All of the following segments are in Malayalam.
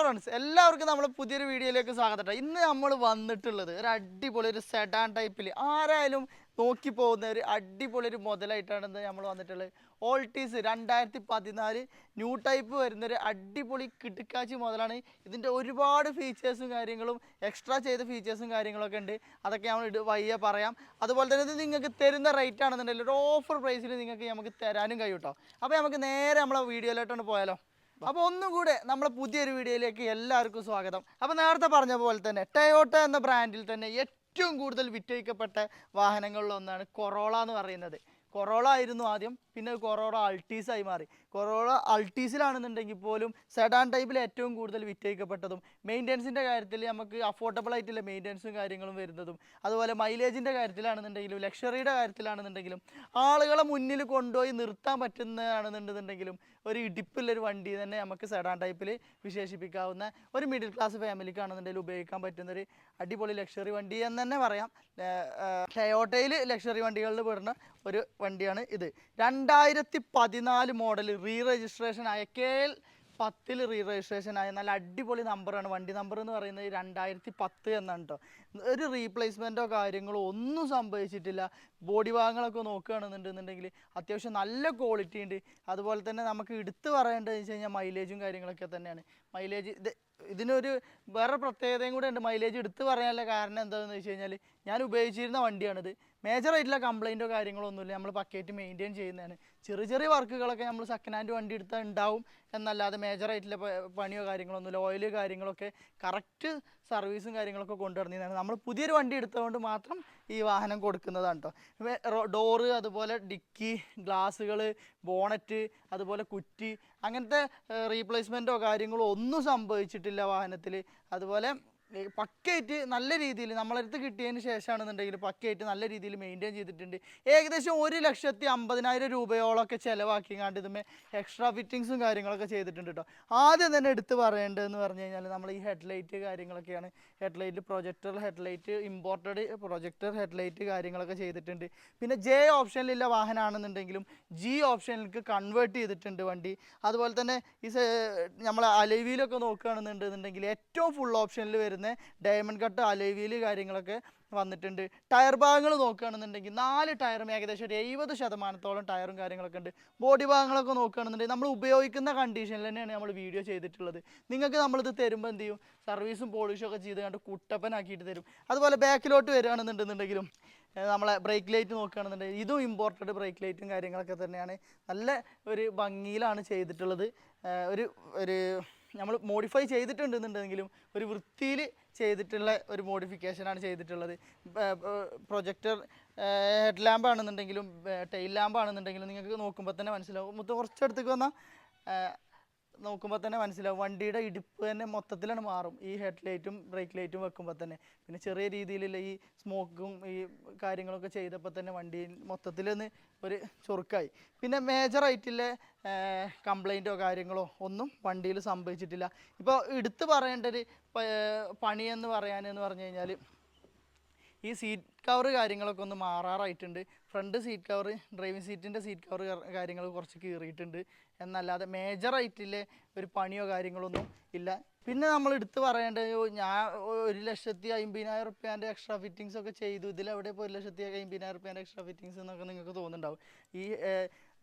ഫ്രണ്ട്സ് എല്ലാവർക്കും നമ്മളെ പുതിയൊരു വീഡിയോയിലേക്ക് സ്വാഗതം. ഇന്ന് നമ്മൾ വന്നിട്ടുള്ളത് ഒരു അടിപൊളി ഒരു സെഡാൻ ടൈപ്പിൽ ആരായാലും നോക്കി പോകുന്ന ഒരു അടിപൊളി ഒരു മുതലായിട്ടാണ് നമ്മൾ വന്നിട്ടുള്ളത്. ഓൾട്ടീസ് 2014 ന്യൂ ടൈപ്പ് വരുന്നൊരു അടിപൊളി കിടുക്കാച്ചി മുതലാണ്. ഇതിൻ്റെ ഒരുപാട് ഫീച്ചേഴ്സും കാര്യങ്ങളും എക്സ്ട്രാ ചെയ്ത ഫീച്ചേഴ്സും കാര്യങ്ങളൊക്കെ ഉണ്ട്. അതൊക്കെ നമ്മൾ വയ്യ പറയാം. അതുപോലെ തന്നെ ഇത് നിങ്ങൾക്ക് തരുന്ന റേറ്റ് ആണെന്നുണ്ടെങ്കിൽ ഒരു ഓഫർ പ്രൈസിൽ നിങ്ങൾക്ക് നമുക്ക് തരാനും കഴിയും കേട്ടോ. അപ്പോൾ നമുക്ക് നേരെ നമ്മളെ വീഡിയോയിലോട്ടാണ് പോയാലോ. അപ്പോൾ ഒന്നും കൂടെ നമ്മളെ പുതിയൊരു വീഡിയോയിലേക്ക് എല്ലാവർക്കും സ്വാഗതം. അപ്പോൾ നേരത്തെ പറഞ്ഞ പോലെ തന്നെ ടൊയോട്ട എന്ന ബ്രാൻഡിൽ തന്നെ ഏറ്റവും കൂടുതൽ വിറ്റഴിക്കപ്പെട്ട വാഹനങ്ങളിലൊന്നാണ് കൊറോള എന്ന് പറയുന്നത്. കൊറോള ആയിരുന്നു ആദ്യം, പിന്നെ കൊറോള അൾട്ടീസായി മാറി. കൊറോള അൾട്ടീസിലാണെന്നുണ്ടെങ്കിൽ പോലും സെഡാൻ ടൈപ്പിൽ ഏറ്റവും കൂടുതൽ വിറ്റഴിക്കപ്പെട്ടതും മെയിൻ്റെനൻസിൻ്റെ കാര്യത്തിൽ നമുക്ക് അഫോർഡബിൾ ആയിട്ടുള്ള മെയിൻ്റെനൻസും കാര്യങ്ങളും വരുന്നതും, അതുപോലെ മൈലേജിൻ്റെ കാര്യത്തിലാണെന്നുണ്ടെങ്കിലും ലക്ഷറിയുടെ കാര്യത്തിലാണെന്നുണ്ടെങ്കിലും ആളുകളെ മുന്നിൽ കൊണ്ടുപോയി നിർത്താൻ പറ്റുന്നതാണെന്നുണ്ടെങ്കിലും ഒരു ഇടിപ്പുള്ളൊരു വണ്ടി തന്നെ നമുക്ക് സെഡാൻ ടൈപ്പിൽ വിശേഷിപ്പിക്കാവുന്ന ഒരു മിഡിൽ ക്ലാസ് ഫാമിലിക്കാണെന്നുണ്ടെങ്കിൽ ഉപയോഗിക്കാൻ പറ്റുന്നൊരു അടിപൊളി ലക്ഷറി വണ്ടി എന്ന് തന്നെ പറയാം. ടൊയോട്ടയിൽ ലക്ഷറി വണ്ടികളിൽ പെടുന്ന ഒരു വണ്ടിയാണ് ഇത്. 2014 മോഡൽ രജിസ്ട്രേഷൻ ആയ KL10 രജിസ്ട്രേഷൻ ആയ നല്ല അടിപൊളി നമ്പറാണ്. വണ്ടി നമ്പർ എന്ന് പറയുന്നത് 2010 എന്നാണ് കേട്ടോ. ഒരു റീപ്ലേസ്മെൻറ്റോ കാര്യങ്ങളോ ഒന്നും സംഭവിച്ചിട്ടില്ല. ബോഡി ഭാഗങ്ങളൊക്കെ നോക്കുകയാണെന്നുണ്ടെന്നുണ്ടെങ്കിൽ അത്യാവശ്യം നല്ല ക്വാളിറ്റി ഉണ്ട്. അതുപോലെ തന്നെ നമുക്ക് എടുത്തു പറയേണ്ടതെന്ന് വെച്ച് കഴിഞ്ഞാൽ മൈലേജും കാര്യങ്ങളൊക്കെ തന്നെയാണ്. മൈലേജ് ഇതിനൊരു വേറെ പ്രത്യേകതയും കൂടെ ഉണ്ട്. മൈലേജ് എടുത്ത് പറയാനുള്ള കാരണം എന്താണെന്ന് വെച്ച് കഴിഞ്ഞാൽ ഞാൻ ഉപയോഗിച്ചിരുന്ന വണ്ടിയാണിത്. മേജറായിട്ടുള്ള കംപ്ലയിൻറ്റോ കാര്യങ്ങളോ ഒന്നുമില്ല. നമ്മൾ പക്കയായിട്ട് മെയിൻറ്റെയിൻ ചെയ്യുന്നതാണ്. ചെറിയ ചെറിയ വർക്കുകളൊക്കെ നമ്മൾ സെക്കൻഡ് ഹാൻഡ് വണ്ടി എടുത്താൽ ഉണ്ടാവും എന്നല്ലാതെ മേജറായിട്ടുള്ള പണിയോ കാര്യങ്ങളൊന്നുമില്ല. ഓയിൽ കാര്യങ്ങളൊക്കെ കറക്റ്റ് സർവീസും കാര്യങ്ങളൊക്കെ കൊണ്ടുവരുന്നതാണ്. നമ്മൾ പുതിയൊരു വണ്ടി എടുത്തുകൊണ്ട് മാത്രം ഈ വാഹനം കൊടുക്കുന്നതാണ് കേട്ടോ. ഡോറ്, അതുപോലെ ഡിക്കി, ഗ്ലാസ്സുകൾ, ബോണറ്റ്, അതുപോലെ കുറ്റി, അങ്ങനത്തെ റീപ്ലേസ്മെൻറ്റോ കാര്യങ്ങളോ ഒന്നും സംഭവിച്ചിട്ടില്ല വാഹനത്തിൽ. അതുപോലെ പക്കയായിട്ട് നല്ല രീതിയിൽ നമ്മളടുത്ത് കിട്ടിയതിന് ശേഷമാണെന്നുണ്ടെങ്കിൽ പക്കയായിട്ട് നല്ല രീതിയിൽ മെയിൻറ്റെയിൻ ചെയ്തിട്ടുണ്ട്. ഏകദേശം 1,50,000 രൂപയോളമൊക്കെ ചിലവാക്കിക്കാണ്ട് ഇതുമേ എക്സ്ട്രാ ഫിറ്റിങ്സും കാര്യങ്ങളൊക്കെ ചെയ്തിട്ടുണ്ട് കേട്ടോ. ആദ്യം തന്നെ എടുത്ത് പറയേണ്ടതെന്ന് പറഞ്ഞു കഴിഞ്ഞാൽ നമ്മൾ ഈ ഹെഡ്ലൈറ്റ് കാര്യങ്ങളൊക്കെയാണ്. Headlight projector headlight, imported projector headlight കാര്യങ്ങളൊക്കെ ചെയ്തിട്ടുണ്ട്. പിന്നെ J ഓപ്ഷനിലുള്ള വാഹനമാണെന്നുണ്ടെങ്കിലും G ഓപ്ഷനിലേക്ക് കൺവേർട്ട് ചെയ്തിട്ടുണ്ട് വണ്ടി. അതുപോലെ തന്നെ ഈ നമ്മൾ അലൈവിയിലൊക്കെ നോക്കുകയാണെന്നുണ്ടെന്നുണ്ടെങ്കിൽ ഏറ്റവും ഫുൾ ഓപ്ഷനിൽ വരുന്ന ഡയമണ്ട് കട്ട് അലൈവിയിൽ കാര്യങ്ങളൊക്കെ വന്നിട്ടുണ്ട്. ടയർ ഭാഗങ്ങൾ നോക്കുകയാണെന്നുണ്ടെങ്കിൽ 4 ടയറും ഏകദേശം ഒരു 70% ടയറും കാര്യങ്ങളൊക്കെ ഉണ്ട്. ബോഡി ഭാഗങ്ങളൊക്കെ നോക്കുകയാണെന്നുണ്ടെങ്കിൽ നമ്മൾ ഉപയോഗിക്കുന്ന കണ്ടീഷനിൽ തന്നെയാണ് നമ്മൾ വീഡിയോ ചെയ്തിട്ടുള്ളത്. നിങ്ങൾക്ക് നമ്മളിത് തരുമ്പോൾ എന്ത് ചെയ്യും, സർവീസും പോളിഷും ഒക്കെ ചെയ്ത് കണ്ട് കുട്ടപ്പനാക്കിയിട്ട് തരും. അതുപോലെ ബാക്കിലോട്ട് വരികയാണെന്നുണ്ടെന്നുണ്ടെങ്കിലും നമ്മളെ ബ്രേക്ക് ലൈറ്റ് നോക്കുകയാണെന്നുണ്ടെങ്കിൽ ഇതും ഇമ്പോർട്ടഡ് ബ്രേക്ക് ലൈറ്റും കാര്യങ്ങളൊക്കെ തന്നെയാണ്. നല്ല ഒരു ഭംഗിയിലാണ് ചെയ്തിട്ടുള്ളത്. ഒരു നമ്മൾ മോഡിഫൈ ചെയ്തിട്ടുണ്ടെന്നുണ്ടെങ്കിലും ഒരു വൃത്തിയിൽ ചെയ്തിട്ടുള്ള ഒരു മോഡിഫിക്കേഷനാണ് ചെയ്തിട്ടുള്ളത്. പ്രൊജക്ടർ ഹെഡ് ലാമ്പ് ആണെന്നുണ്ടെങ്കിലും ടെയിൽ ലാമ്പ് ആണെന്നുണ്ടെങ്കിലും നിങ്ങൾക്ക് നോക്കുമ്പോൾ തന്നെ മനസ്സിലാവും. കുറച്ചടുത്തേക്ക് വന്നാൽ നോക്കുമ്പോൾ തന്നെ മനസ്സിലാവും വണ്ടിയുടെ ഇടിപ്പ് തന്നെ മൊത്തത്തിലാണ് മാറും ഈ ഹെഡ് ലൈറ്റും ബ്രേക്ക് ലൈറ്റും വെക്കുമ്പോൾ തന്നെ. പിന്നെ ചെറിയ രീതിയിലുള്ള ഈ സ്മോക്കും ഈ കാര്യങ്ങളൊക്കെ ചെയ്തപ്പോൾ തന്നെ വണ്ടി മൊത്തത്തിലൊന്ന് ഒരു ചൊറുക്കായി. പിന്നെ മേജറായിട്ടുള്ള കംപ്ലൈൻറ്റോ കാര്യങ്ങളോ ഒന്നും വണ്ടിയിൽ സംഭവിച്ചിട്ടില്ല. ഇപ്പോൾ എടുത്തു പറയേണ്ട ഒരു പണിയെന്ന് പറയാനെന്ന് പറഞ്ഞു കഴിഞ്ഞാൽ ഈ സീറ്റ് കവർ കാര്യങ്ങളൊക്കെ ഒന്ന് മാറാറായിട്ടുണ്ട്. ഫ്രണ്ട് സീറ്റ് കവർ, ഡ്രൈവിംഗ് സീറ്റിൻ്റെ സീറ്റ് കവർ കാര്യങ്ങൾ കുറച്ച് കീറിയിട്ടുണ്ട് എന്നല്ലാതെ മേജറായിട്ടില്ലേ ഒരു പണിയോ കാര്യങ്ങളൊന്നും ഇല്ല. പിന്നെ നമ്മൾ എടുത്ത് പറയേണ്ടത്, ഞാൻ 1,50,000 റുപ്യേൻ്റെ എക്സ്ട്രാ ഫിറ്റിങ്സ് ഒക്കെ ചെയ്തു. ഇതിലെവിടെ ഇപ്പോൾ 1,50,000 റുപ്യേൻ്റെ എക്സ്ട്രാ ഫിറ്റിങ്സ് എന്നൊക്കെ നിങ്ങൾക്ക് തോന്നുന്നുണ്ടാവും. ഈ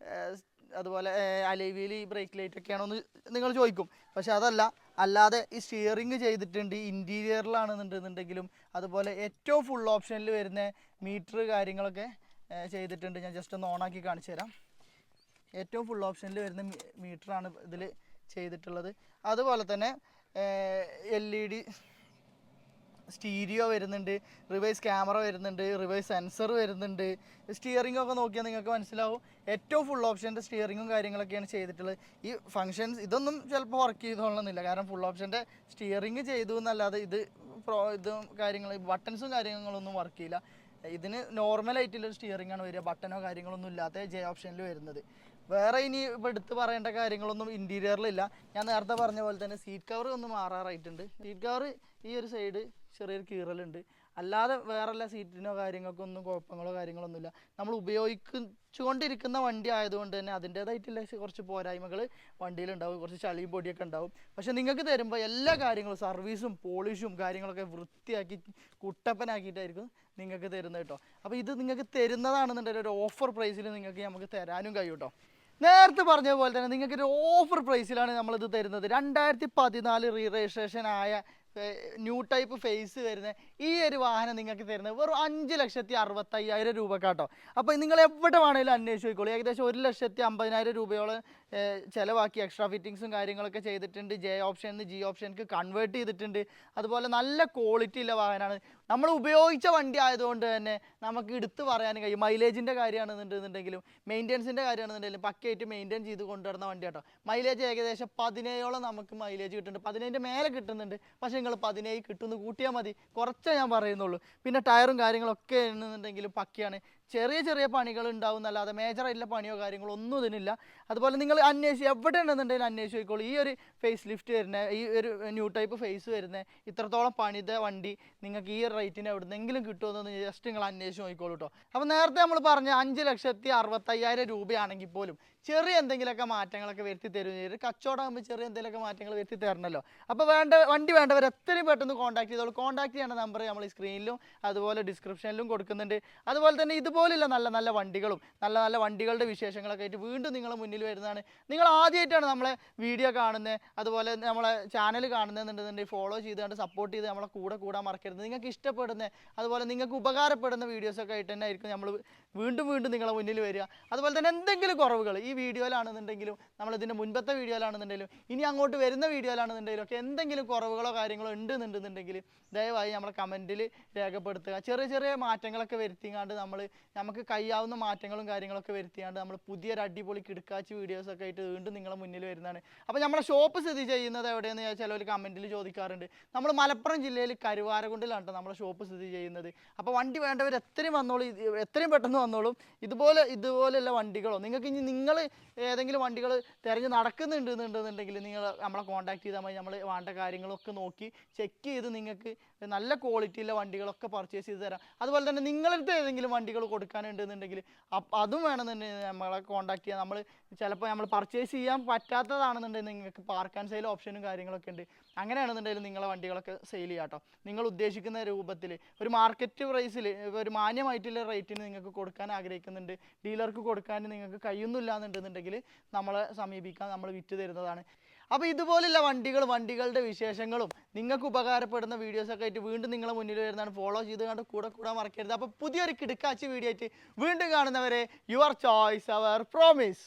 അതുപോലെ അലൈവിയിൽ ഈ ബ്രേക്ക് ലൈറ്റ് ഒക്കെയാണോ എന്ന് നിങ്ങൾ ചോദിക്കും. പക്ഷെ അതല്ല, അല്ലാതെ ഈ സ്റ്റിയറിങ് ചെയ്തിട്ടുണ്ട്. ഇൻറ്റീരിയറിലാണെന്നുണ്ടെങ്കിലും അതുപോലെ ഏറ്റവും ഫുൾ ഓപ്ഷനിൽ വരുന്ന മീറ്റർ കാര്യങ്ങളൊക്കെ ചെയ്തിട്ടുണ്ട്. ഞാൻ ജസ്റ്റ് ഒന്ന് ഓണാക്കി കാണിച്ചു തരാം. ഏറ്റവും ഫുൾ ഓപ്ഷനിൽ വരുന്ന മീറ്ററാണ് ഇതിൽ ചെയ്തിട്ടുള്ളത്. അതുപോലെ തന്നെ LED സ്റ്റീരിയോ വരുന്നുണ്ട്, റിവേഴ്സ് ക്യാമറ വരുന്നുണ്ട്, റിവേഴ്സ് സെൻസർ വരുന്നുണ്ട്. സ്റ്റിയറിംഗ് ഒക്കെ നോക്കിയാൽ നിങ്ങൾക്ക് മനസ്സിലാവും ഏറ്റവും ഫുൾ ഓപ്ഷൻ്റെ സ്റ്റിയറിങ്ങും കാര്യങ്ങളൊക്കെയാണ് ചെയ്തിട്ടുള്ളത്. ഈ ഫങ്ഷൻസ് ഇതൊന്നും ചിലപ്പോൾ വർക്ക് ചെയ്തോളണമെന്നില്ല, കാരണം ഫുൾ ഓപ്ഷൻ്റെ സ്റ്റിയറിങ് ചെയ്തു എന്നല്ലാതെ ഇതും കാര്യങ്ങൾ ബട്ടൺസും കാര്യങ്ങളൊന്നും വർക്ക് ചെയ്യില്ല. ഇതിന് നോർമലായിട്ടുള്ളൊരു സ്റ്റിയറിംഗ് ആണ് വരിക, ബട്ടനോ കാര്യങ്ങളൊന്നും ഇല്ലാത്ത J ഓപ്ഷനിൽ വരുന്നത്. വേറെ ഇനി ഇപ്പോൾ എടുത്ത് പറയേണ്ട കാര്യങ്ങളൊന്നും ഇൻറ്റീരിയറിലില്ല. ഞാൻ നേരത്തെ പറഞ്ഞ പോലെ തന്നെ സീറ്റ് കവർ ഒന്ന് മാറാറായിട്ടുണ്ട്. സീറ്റ് കവർ ഈ ഒരു സൈഡ് ചെറിയൊരു കീറലുണ്ട്. അല്ലാതെ വേറെ സീറ്റിനോ കാര്യങ്ങൾക്കൊന്നും കുഴപ്പങ്ങളോ കാര്യങ്ങളൊന്നുമില്ല. നമ്മൾ ഉപയോഗിച്ചുകൊണ്ടിരിക്കുന്ന വണ്ടി ആയതുകൊണ്ട് തന്നെ അതിൻ്റേതായിട്ടുള്ള കുറച്ച് പോരായ്മകൾ വണ്ടിയിലുണ്ടാവും, കുറച്ച് ചളിയും പൊടിയൊക്കെ ഉണ്ടാവും. പക്ഷെ നിങ്ങൾക്ക് തരുമ്പോൾ എല്ലാ കാര്യങ്ങളും സർവീസും പോളിഷും കാര്യങ്ങളൊക്കെ വൃത്തിയാക്കി കുട്ടപ്പനാക്കിയിട്ടായിരിക്കും നിങ്ങൾക്ക് തരുന്നത് കേട്ടോ. അപ്പോൾ ഇത് നിങ്ങൾക്ക് തരുന്നതാണെന്നുണ്ടെങ്കിൽ ഒരു ഓഫർ പ്രൈസിൽ നിങ്ങൾക്ക് നമുക്ക് തരാനും കഴിയും കേട്ടോ. നേരത്തെ പറഞ്ഞ പോലെ തന്നെ നിങ്ങൾക്ക് ഒരു ഓഫർ പ്രൈസിലാണ് നമ്മളിത് തരുന്നത്. 2014 രജിസ്ട്രേഷൻ ആയ ന്യൂ ടൈപ്പ് ഫേസ് വരുന്ന ഈ ഒരു വാഹനം നിങ്ങൾക്ക് തരുന്നത് വെറും 5,65,000 രൂപക്കാട്ടോ. അപ്പോൾ നിങ്ങൾ എവിടെ വേണമെങ്കിലും അന്വേഷിച്ച് നോക്കിക്കോളൂ. ഏകദേശം 1,50,000 രൂപയോളം ചിലവാക്കി എക്സ്ട്രാ ഫിറ്റിങ്സും കാര്യങ്ങളൊക്കെ ചെയ്തിട്ടുണ്ട്. ജെ ഓപ്ഷൻ ജി ഓപ്ഷനിക്ക് കൺവേർട്ട് ചെയ്തിട്ടുണ്ട്. അതുപോലെ നല്ല ക്വാളിറ്റി ഉള്ള വാഹനമാണ്. നമ്മൾ ഉപയോഗിച്ച വണ്ടി ആയതുകൊണ്ട് തന്നെ നമുക്ക് എടുത്ത് പറയാൻ കഴിയും. മൈലേജിൻ്റെ കാര്യമാണെന്നുണ്ടെങ്കിലും മെയിൻ്റെനൻസിൻ്റെ കാര്യമാണെന്നുണ്ടെങ്കിലും പക്കയായിട്ട് മെയിൻറ്റെയിൻ ചെയ്ത് കൊണ്ടുവരുന്ന വണ്ടി കേട്ടോ. മൈലേജ് ഏകദേശം 17ഓളം നമുക്ക് മൈലേജ് കിട്ടുന്നുണ്ട്. 15ൻ്റെ മേലെ കിട്ടുന്നുണ്ട്. പക്ഷേ നിങ്ങൾ 17 കിട്ടുമെന്ന് കൂട്ടിയാൽ മതി, കുറച്ചേ ഞാൻ പറയുന്നുള്ളൂ. പിന്നെ ടയറും കാര്യങ്ങളൊക്കെ എന്നുണ്ടെങ്കിലും പക്കയാണ്. ചെറിയ ചെറിയ പണികൾ ഉണ്ടാവും എന്നല്ലാതെ മേജറായിട്ടുള്ള പണിയോ കാര്യങ്ങളോ ഒന്നും ഇതിനില്ല. അതുപോലെ നിങ്ങൾ അന്വേഷിച്ച് എവിടെ ഉണ്ടെന്നുണ്ടെങ്കിലും അന്വേഷിച്ച് നോക്കിക്കോളൂ. ഈ ഒരു ഫേസ് ലിഫ്റ്റ് വരുന്ന ഈ ഒരു ന്യൂ ടൈപ്പ് ഫേസ് വരുന്ന ഇത്രത്തോളം പണിത വണ്ടി നിങ്ങൾക്ക് ഈ റേറ്റിന് എവിടെന്നെങ്കിലും കിട്ടുമെന്ന് ജസ്റ്റ് നിങ്ങൾ അന്വേഷിച്ച് നോക്കിക്കോളൂ കേട്ടോ. അപ്പോൾ നേരത്തെ നമ്മൾ പറഞ്ഞ 5,65,000 രൂപയാണെങ്കിൽ പോലും ചെറിയ എന്തെങ്കിലുമൊക്കെ മാറ്റങ്ങളൊക്കെ വരുത്തി തരുകയും ചെയ്യും. കച്ചവടമാകുമ്പോൾ ചെറിയ എന്തെങ്കിലുമൊക്കെ മാറ്റങ്ങൾ വരുത്തി തരണമല്ലോ. അപ്പോൾ വണ്ടി വേണ്ടവർ എത്രയും പെട്ടെന്ന് കോൺടാക്ട് ചെയ്തോളൂ. കോൺടാക്ട് ചെയ്യേണ്ട നമ്പർ നമ്മൾ ഈ സ്ക്രീനിലും അതുപോലെ ഡിസ്ക്രിപ്ഷനിലും കൊടുക്കുന്നുണ്ട്. അതുപോലെ തന്നെ ഇതുപോലുള്ള നല്ല നല്ല വണ്ടികളും നല്ല നല്ല വണ്ടികളുടെ വിശേഷങ്ങളൊക്കെ ആയിട്ട് വീണ്ടും നിങ്ങളുടെ മുന്നിൽ വരുന്നതാണ്. നിങ്ങൾ ആദ്യമായിട്ടാണ് നമ്മളെ വീഡിയോ കാണുന്നത്, അതുപോലെ നമ്മളെ ചാനൽ കാണുന്നതെന്നുണ്ടെന്നുണ്ടെങ്കിൽ ഫോളോ ചെയ്തുകൊണ്ട് സപ്പോർട്ട് ചെയ്ത് നമ്മളെ കൂടെ കൂടാൻ മറക്കരുത്. നിങ്ങൾക്ക് ഇഷ്ടപ്പെടുന്ന അതുപോലെ നിങ്ങൾക്ക് ഉപകാരപ്പെടുന്ന വീഡിയോസൊക്കെ ആയിട്ട് തന്നെ ആയിരിക്കും നമ്മൾ വീണ്ടും വീണ്ടും നിങ്ങളെ മുന്നിൽ വരിക. അതുപോലെ തന്നെ എന്തെങ്കിലും കുറവുകൾ ഈ വീഡിയോയിലാണെന്നുണ്ടെങ്കിലും നമ്മളിതിൻ്റെ മുൻപത്തെ വീഡിയോയിലാണെന്നുണ്ടെങ്കിലും ഇനി അങ്ങോട്ട് വരുന്ന വീഡിയോയിലാണെന്നുണ്ടെങ്കിലും ഒക്കെ എന്തെങ്കിലും കുറവുകളോ കാര്യങ്ങളോ ഉണ്ടെന്നുണ്ടെന്നുണ്ടെങ്കിൽ ദയവായി നമ്മളെ കമൻറ്റിൽ രേഖപ്പെടുത്തുക. ചെറിയ ചെറിയ മാറ്റങ്ങളൊക്കെ വരുത്തിയാണ്ട് നമുക്ക് കഴിയാവുന്ന മാറ്റങ്ങളും കാര്യങ്ങളൊക്കെ വരുത്തിയാണ്ട് നമ്മൾ പുതിയൊരു അടിപൊളി കിടക്കാച്ച് വീഡിയോസൊക്കെ ആയിട്ട് വീണ്ടും നിങ്ങളെ മുന്നിൽ വരുന്നതാണ്. അപ്പോൾ നമ്മുടെ ഷോപ്പ് സ്ഥിതി ചെയ്യുന്നത് എവിടെയെന്ന് ചോദിച്ചാൽ ഒരു കമൻറ്റിൽ ചോദിക്കാറുണ്ട്. നമ്മൾ മലപ്പുറം ജില്ലയിൽ കരുവാരകുണ്ടിലാണ് കേട്ടോ നമ്മുടെ ഷോപ്പ് സ്ഥിതി ചെയ്യുന്നത്. അപ്പോൾ വണ്ടി വേണ്ടവർ എത്രയും പെട്ടെന്ന് വന്നോളും. ഇതുപോലെയുള്ള വണ്ടികളോ നിങ്ങൾക്ക് ഇനി നിങ്ങൾ ഏതെങ്കിലും വണ്ടികൾ തിരഞ്ഞ് നടക്കുന്നുണ്ടെന്നുണ്ടെങ്കിൽ നിങ്ങൾ നമ്മളെ കോൺടാക്ട് ചെയ്താൽ മതി. നമ്മൾ വേണ്ട കാര്യങ്ങളൊക്കെ നോക്കി ചെക്ക് ചെയ്ത് നിങ്ങൾക്ക് നല്ല ക്വാളിറ്റിയുള്ള വണ്ടികളൊക്കെ പർച്ചേസ് ചെയ്ത് തരാം. അതുപോലെ തന്നെ നിങ്ങളടുത്ത് ഏതെങ്കിലും വണ്ടികൾ കൊടുക്കാനുണ്ടെന്നുണ്ടെങ്കിൽ അതും വേണമെന്നുണ്ടെങ്കിൽ നമ്മളെ കോൺടാക്ട് ചെയ്യാം. ചിലപ്പോൾ നമ്മൾ പർച്ചേസ് ചെയ്യാൻ പറ്റാത്തതാണെന്നുണ്ടെങ്കിൽ നിങ്ങൾക്ക് പാർക്ക് ആൻഡ് സെയിൽ ഓപ്ഷനും കാര്യങ്ങളൊക്കെ ഉണ്ട്. അങ്ങനെയാണെന്നുണ്ടെങ്കിൽ നിങ്ങളെ വണ്ടികളൊക്കെ സെയിൽ ചെയ്യാം കേട്ടോ. നിങ്ങൾ ഉദ്ദേശിക്കുന്ന രൂപത്തിൽ ഒരു മാർക്കറ്റ് പ്രൈസിൽ ഒരു മാന്യമായിട്ടുള്ള റേറ്റിന് നിങ്ങൾക്ക് കൊടുക്കാൻ ആഗ്രഹിക്കുന്നുണ്ട്, ഡീലർക്ക് കൊടുക്കാൻ നിങ്ങൾക്ക് കഴിയുന്നില്ല എന്നുണ്ടെന്നുണ്ടെങ്കിൽ നമ്മളെ സമീപിക്കാൻ നമ്മൾ വിറ്റ് തരുന്നതാണ്. അപ്പോൾ ഇതുപോലുള്ള വണ്ടികളുടെ വിശേഷങ്ങളും നിങ്ങൾക്ക് ഉപകാരപ്പെടുന്ന വീഡിയോസൊക്കെ ആയിട്ട് വീണ്ടും നിങ്ങളെ മുന്നിൽ വരുന്നതാണ്. ഫോളോ ചെയ്ത് കണ്ട് കൂടെ കൂടാൻ മറക്കരുത്. അപ്പോൾ പുതിയൊരു കിടക്കാച്ചി വീഡിയോ ആയിട്ട് വീണ്ടും കാണുന്നവരെ യുവർ ചോയ്സ് അവർ പ്രോമിസ്.